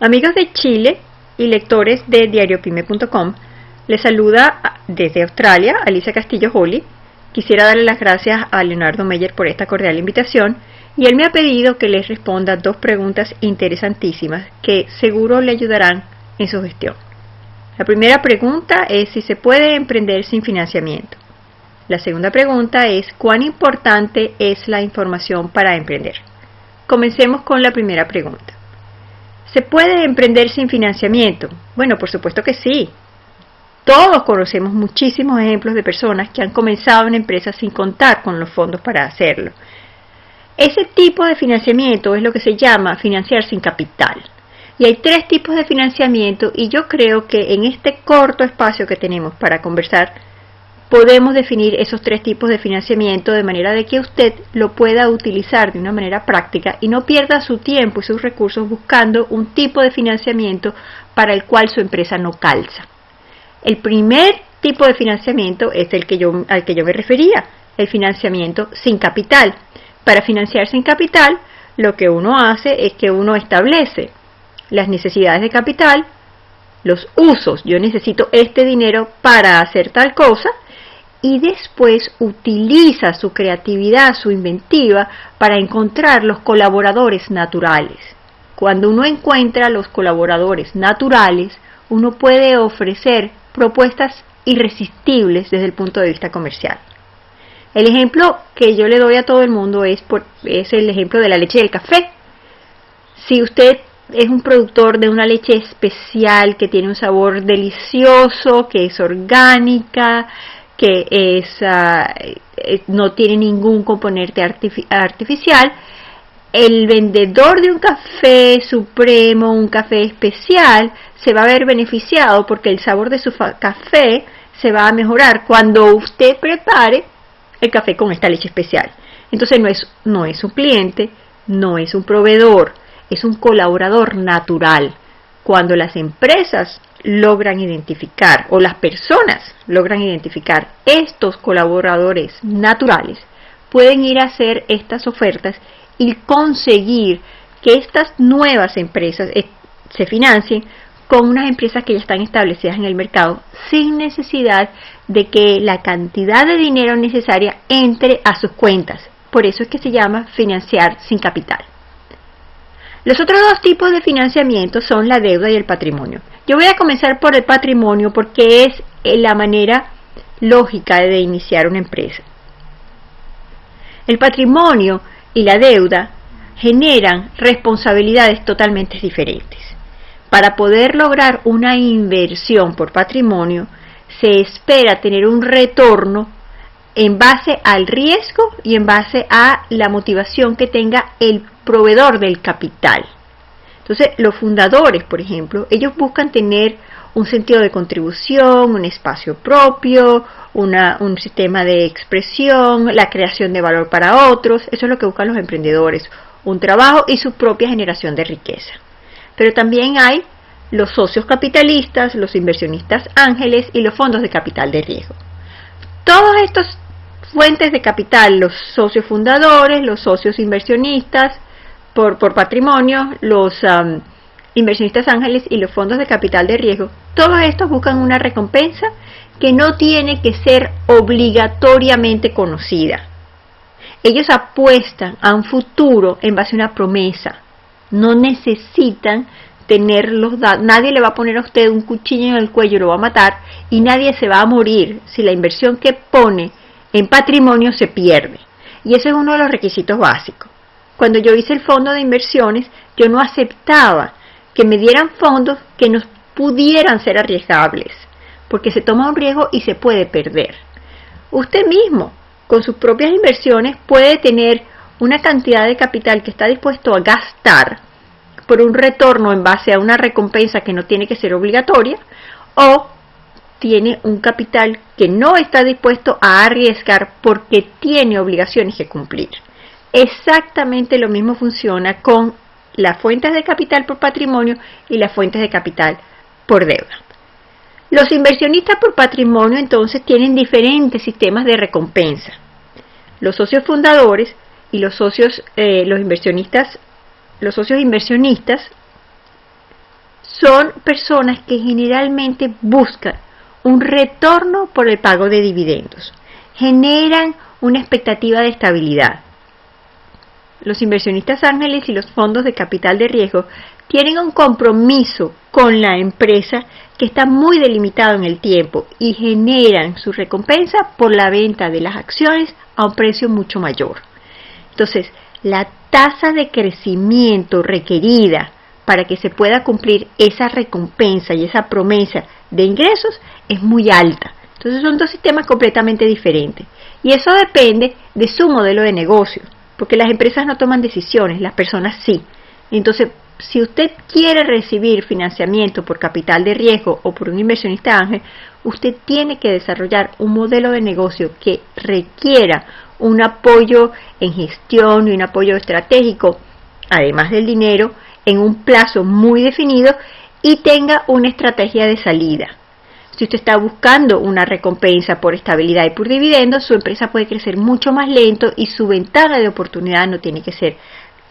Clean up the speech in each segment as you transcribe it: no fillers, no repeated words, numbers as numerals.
Amigos de Chile y lectores de diariopyme.com, les saluda desde Australia Alicia Castillo Holly. Quisiera darle las gracias a Leonardo Meyer por esta cordial invitación y él me ha pedido que les responda dos preguntas interesantísimas que seguro le ayudarán en su gestión. La primera pregunta es si se puede emprender sin financiamiento. La segunda pregunta es ¿cuán importante es la información para emprender? Comencemos con la primera pregunta. ¿Se puede emprender sin financiamiento? Bueno, por supuesto que sí. Todos conocemos muchísimos ejemplos de personas que han comenzado una empresa sin contar con los fondos para hacerlo. Ese tipo de financiamiento es lo que se llama financiar sin capital. Y hay tres tipos de financiamiento y yo creo que en este corto espacio que tenemos para conversar podemos definir esos tres tipos de financiamiento de manera de que usted lo pueda utilizar de una manera práctica y no pierda su tiempo y sus recursos buscando un tipo de financiamiento para el cual su empresa no calza. El primer tipo de financiamiento es al que yo me refería, el financiamiento sin capital. Para financiar sin capital, lo que uno hace es que uno establece las necesidades de capital, los usos, yo necesito este dinero para hacer tal cosa, y después utiliza su creatividad, su inventiva, para encontrar los colaboradores naturales. Cuando uno encuentra los colaboradores naturales, uno puede ofrecer propuestas irresistibles desde el punto de vista comercial. El ejemplo que yo le doy a todo el mundo es el ejemplo de la leche y el café. Si usted es un productor de una leche especial que tiene un sabor delicioso, que es orgánica, que no tiene ningún componente artificial, el vendedor de un café supremo, un café especial, se va a ver beneficiado porque el sabor de su café se va a mejorar cuando usted prepare el café con esta leche especial. Entonces no es un cliente, no es un proveedor, es un colaborador natural. Cuando las empresas logran identificar, o las personas logran identificar estos colaboradores naturales, pueden ir a hacer estas ofertas y conseguir que estas nuevas empresas se financien con unas empresas que ya están establecidas en el mercado sin necesidad de que la cantidad de dinero necesaria entre a sus cuentas. Por eso es que se llama financiar sin capital. Los otros dos tipos de financiamiento son la deuda y el patrimonio. Yo voy a comenzar por el patrimonio porque es la manera lógica de iniciar una empresa. El patrimonio y la deuda generan responsabilidades totalmente diferentes. Para poder lograr una inversión por patrimonio, se espera tener un retorno en base al riesgo y en base a la motivación que tenga el proveedor del capital. Entonces, los fundadores, por ejemplo, ellos buscan tener un sentido de contribución, un espacio propio, un sistema de expresión, la creación de valor para otros. Eso es lo que buscan los emprendedores, un trabajo y su propia generación de riqueza. Pero también hay los socios capitalistas, los inversionistas ángeles y los fondos de capital de riesgo. Todos estos fuentes de capital, los socios fundadores, los socios inversionistas por patrimonio, los inversionistas ángeles y los fondos de capital de riesgo, todos estos buscan una recompensa que no tiene que ser obligatoriamente conocida. Ellos apuestan a un futuro en base a una promesa. No necesitan tener los datos. Nadie le va a poner a usted un cuchillo en el cuello y lo va a matar, y nadie se va a morir si la inversión que pone en patrimonio se pierde. Y ese es uno de los requisitos básicos. Cuando yo hice el fondo de inversiones, yo no aceptaba que me dieran fondos que no pudieran ser arriesgables, porque se toma un riesgo y se puede perder. Usted mismo, con sus propias inversiones, puede tener una cantidad de capital que está dispuesto a gastar por un retorno en base a una recompensa que no tiene que ser obligatoria, o tiene un capital que no está dispuesto a arriesgar porque tiene obligaciones que cumplir. Exactamente lo mismo funciona con las fuentes de capital por patrimonio y las fuentes de capital por deuda. Los inversionistas por patrimonio entonces tienen diferentes sistemas de recompensa. Los socios fundadores y los socios inversionistas son personas que generalmente buscan un retorno por el pago de dividendos, generan una expectativa de estabilidad. Los inversionistas ángeles y los fondos de capital de riesgo tienen un compromiso con la empresa que está muy delimitado en el tiempo y generan su recompensa por la venta de las acciones a un precio mucho mayor. Entonces, la tasa de crecimiento requerida para que se pueda cumplir esa recompensa y esa promesa de ingresos es muy alta. Entonces son dos sistemas completamente diferentes. Y eso depende de su modelo de negocio, porque las empresas no toman decisiones, las personas sí. Entonces, si usted quiere recibir financiamiento por capital de riesgo o por un inversionista ángel, usted tiene que desarrollar un modelo de negocio que requiera un apoyo en gestión y un apoyo estratégico, además del dinero, en un plazo muy definido y tenga una estrategia de salida. Si usted está buscando una recompensa por estabilidad y por dividendos, su empresa puede crecer mucho más lento y su ventana de oportunidad no tiene que ser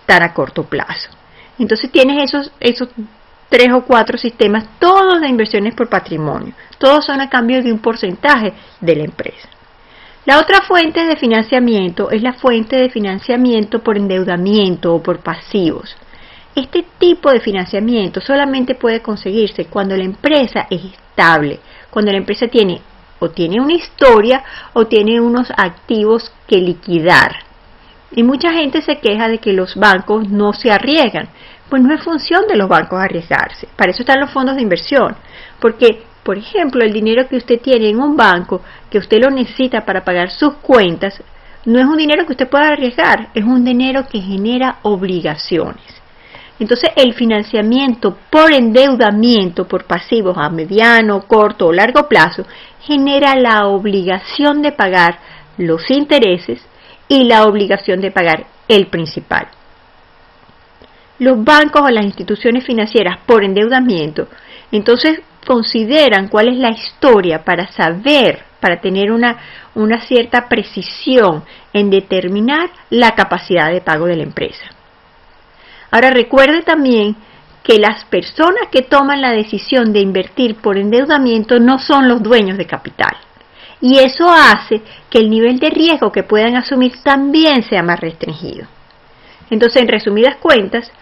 tan a corto plazo. Entonces tienes esos 3 o 4 sistemas, todos de inversiones por patrimonio. Todos son a cambio de un porcentaje de la empresa. La otra fuente de financiamiento es la fuente de financiamiento por endeudamiento o por pasivos. Este tipo de financiamiento solamente puede conseguirse cuando la empresa es estable, cuando la empresa tiene una historia o tiene unos activos que liquidar. Y mucha gente se queja de que los bancos no se arriesgan. Pues no es función de los bancos arriesgarse. Para eso están los fondos de inversión. Porque, por ejemplo, el dinero que usted tiene en un banco, que usted lo necesita para pagar sus cuentas, no es un dinero que usted pueda arriesgar, es un dinero que genera obligaciones. Entonces, el financiamiento por endeudamiento, por pasivos a mediano, corto o largo plazo, genera la obligación de pagar los intereses y la obligación de pagar el principal. Los bancos o las instituciones financieras por endeudamiento, entonces consideran cuál es la historia para saber, para tener una cierta precisión en determinar la capacidad de pago de la empresa. Ahora recuerde también que las personas que toman la decisión de invertir por endeudamiento no son los dueños de capital. Y eso hace que el nivel de riesgo que puedan asumir también sea más restringido. Entonces, en resumidas cuentas,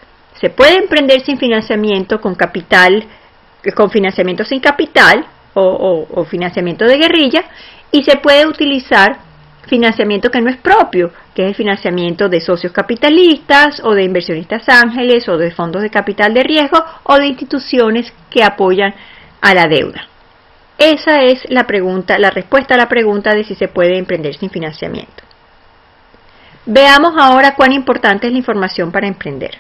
se puede emprender sin financiamiento, con financiamiento sin capital o financiamiento de guerrilla, y se puede utilizar financiamiento que no es propio, que es el financiamiento de socios capitalistas o de inversionistas ángeles o de fondos de capital de riesgo o de instituciones que apoyan a la deuda. Esa es la respuesta a la pregunta de si se puede emprender sin financiamiento. Veamos ahora cuán importante es la información para emprender.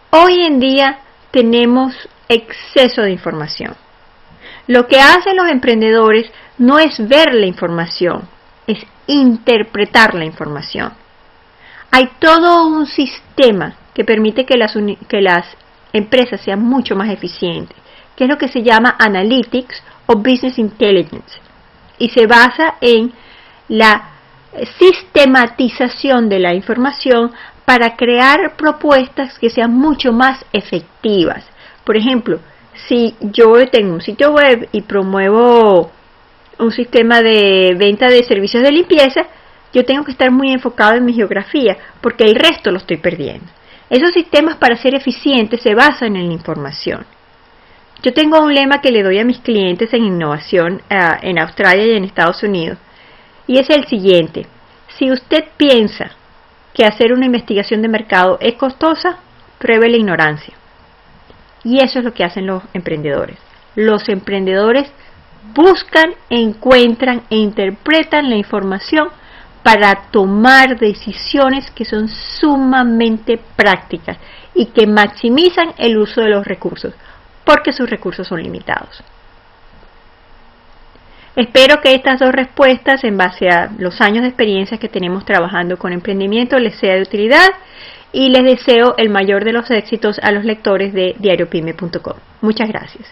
Hoy en día tenemos exceso de información. Lo que hacen los emprendedores no es ver la información, es interpretar la información. Hay todo un sistema que permite que las empresas sean mucho más eficientes, que es lo que se llama Analytics o Business Intelligence, y se basa en la sistematización de la información para crear propuestas que sean mucho más efectivas. Por ejemplo, si yo tengo un sitio web y promuevo un sistema de venta de servicios de limpieza, yo tengo que estar muy enfocado en mi geografía, porque el resto lo estoy perdiendo. Esos sistemas, para ser eficientes, se basan en la información. Yo tengo un lema que le doy a mis clientes en innovación en Australia y en Estados Unidos, y es el siguiente: si usted piensa que hacer una investigación de mercado es costosa, pruebe la ignorancia. Y eso es lo que hacen los emprendedores. Los emprendedores buscan, encuentran e interpretan la información para tomar decisiones que son sumamente prácticas y que maximizan el uso de los recursos, porque sus recursos son limitados. Espero que estas dos respuestas, en base a los años de experiencia que tenemos trabajando con emprendimiento, les sea de utilidad, y les deseo el mayor de los éxitos a los lectores de diariopyme.com. Muchas gracias.